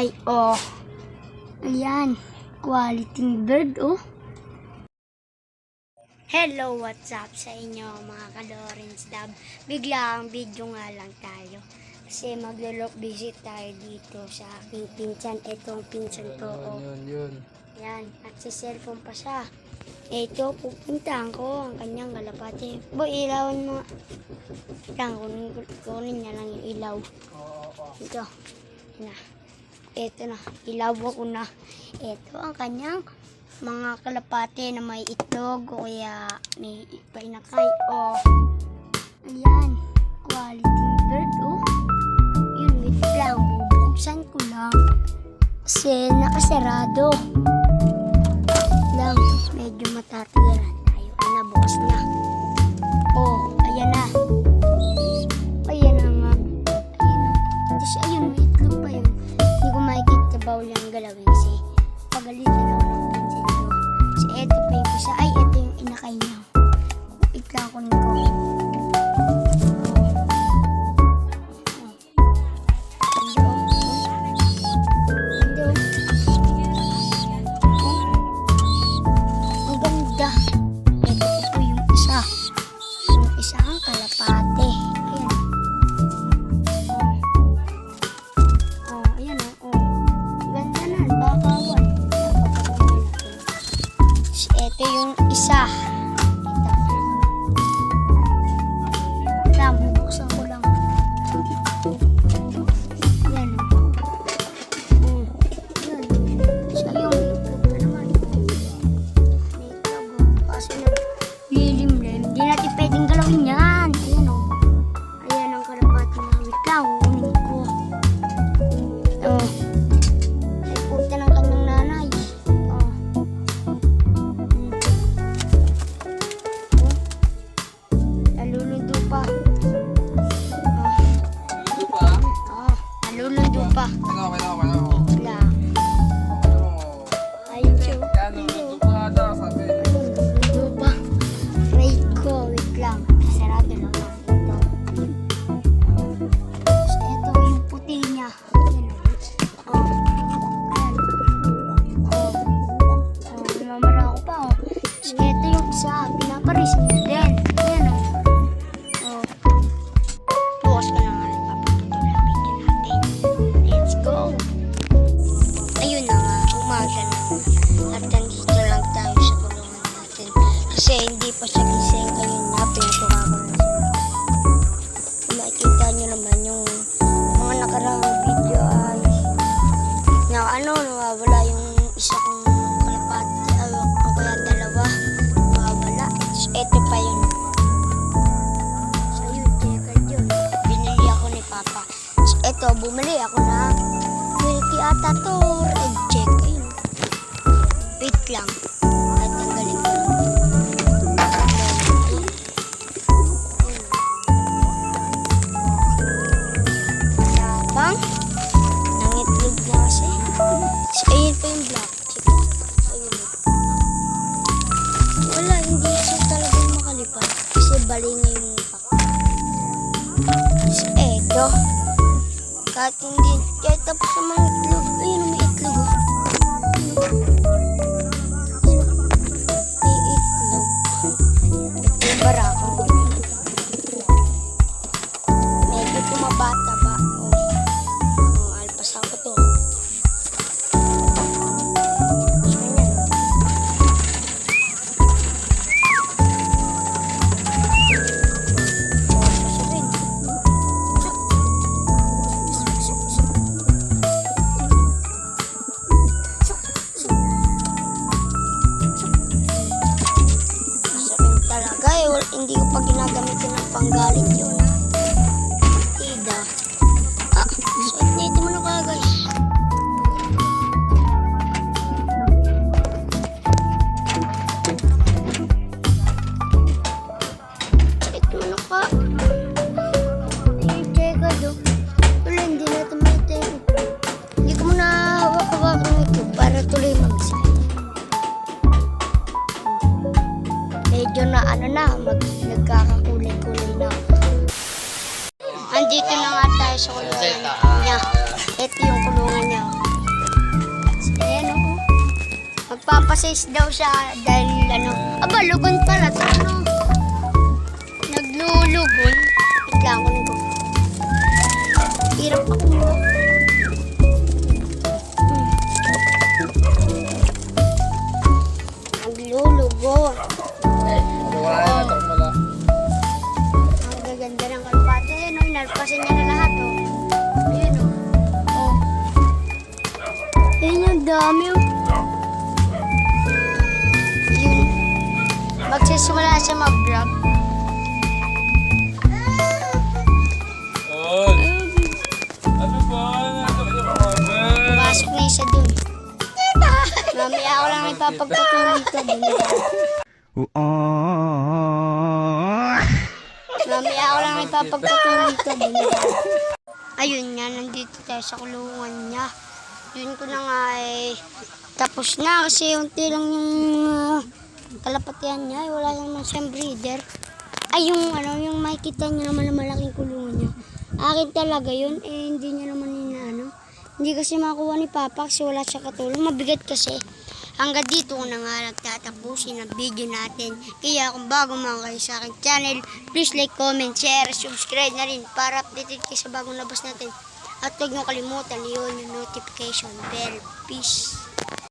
pinakay. Oh, ayan. Quality bird, oh. Hello, what's up sa inyo mga ka-Lawrence Dab? Biglang video nga lang tayo. Kasi maglo-look visit tayo dito sa aking pinsan. Ito ang pinsan ko, oh. Yun. Yan, at sa cellphone pa siya. Ito, pupuntahan ko ang kanyang kalapate. Boy, ilawan mo. Lang, kunin niya lang yung ilaw. Ito. Na. Ito na. Ilaw ko na. Ito ang kanyang mga kalapate na may itlog o kaya may painakay. Oh. Ayan. Quality bird, oh. Yun, wait lang. Bubuksan ko lang. Kasi nakasarado. Lang, medyo matatagalan tayo. Ay, nabukas na. Oh, ayan na. Ayan na nga. Ayan na. Tapos ayun, may itlog pa yun. Hindi ko makikita bawal yung galawin kasi pagalitan ako ng pinsan ko. Kasi eto pa yung isa. Ay, eto yung inakay niya. Wait lang ko nito. Isang kalapate. Ayan. Ayan o. Ganda na. Bakawan. Ito yung isa. Ito. Bubuksan ko lang. Ayan o. Ayan. Siya yung itlog na naman. May itlog o. Kasi lilim-lim. Hindi natin pwedeng galawin yan. Ayan o. Ayan ang kalapati na. Wait lang. Kunin ko. Oh. Ay puta ng kanyang nanay. Oh. Nalulundo pa. Ano pa? Oh. Nalulundo pa. Ano? Wala. Ayun siya. Ano? Luto pa ata, sabi. Nalulundo pa. Wait ko. Wait lang. Sarado lang lang. Ito. So, ito yung puti niya. Ayan o. Oh. Ayan. Oh. Oh. Namamara ko pa, oh. So, ito yung isa. Pinaparis niya din. Ayan o. Oh. Bukas ko na nga rin papatutunan video natin. Let's go. Ayun na nga. Umaga na. At nandito lang tayo sa kulungan natin. Kasi hindi pa siya gising. Ayun na. Pinatuka ko na siya. Kung makikita nyo naman yung mga nakaraang video ay nawawala yung isa kong kalapati o kaya dalawa nawawala. So, eto pa yun. So yun, checker yun. Binili ako ni Papa. So eto, bumili ako na milky ata to red check. Ayun. Wait lang. At tanggalin ko lang. Bang? Nangitlog na kasi. So, ayun pa yung black chicken. Ayun. Wala, hindi siya talagang makalipad. Kasi balinga yung pack. So, eto. Kahit hindi, kahit tapos sa mga itlog. Ayun, may itlog. Ayun. May itlog. Ito yung barako. Medyo tumabata ba? Alpas ako to. So, ayan. So, sasabihin. nagpapasize daw siya dahil ano. Aba, lugon pala. So, ano? Naglulugon. Wait lang, kunin ko. Hirap ako. Naglulugon. Wala na ito pala. Ang gaganda ng kalpate. Ayan o, inalpasan niya na lahat o. Ayan o. Oh. Ayan yung dami o. Yun. Magsisimula siya mag-vlog. On. Ano ba? Pasok na isa dun. Mamaya ako lang ipapagpatuloy ko dun. Mamaya ako lang ipapagpatuloy ko dun. Ayun nga, nandito tayo sa kulungan niya. Yun ko na nga tapos na kasi unti lang yung kalapatian niya. Wala naman siyang breeder. Ay, yung makikita niya naman na malaking kulungan niya. Akin talaga yun, hindi niya naman inaano. Hindi kasi makuha ni Papa kasi wala siya katulong. Mabigat kasi. Hanggang dito ko na nga nagtatapusin ang video natin. Kaya kung bago mga kayo sa aking channel, please like, comment, share, subscribe na rin para updated kayo sa bagong labas natin. At huwag niyo kalimutan yun yung notification bell. Peace.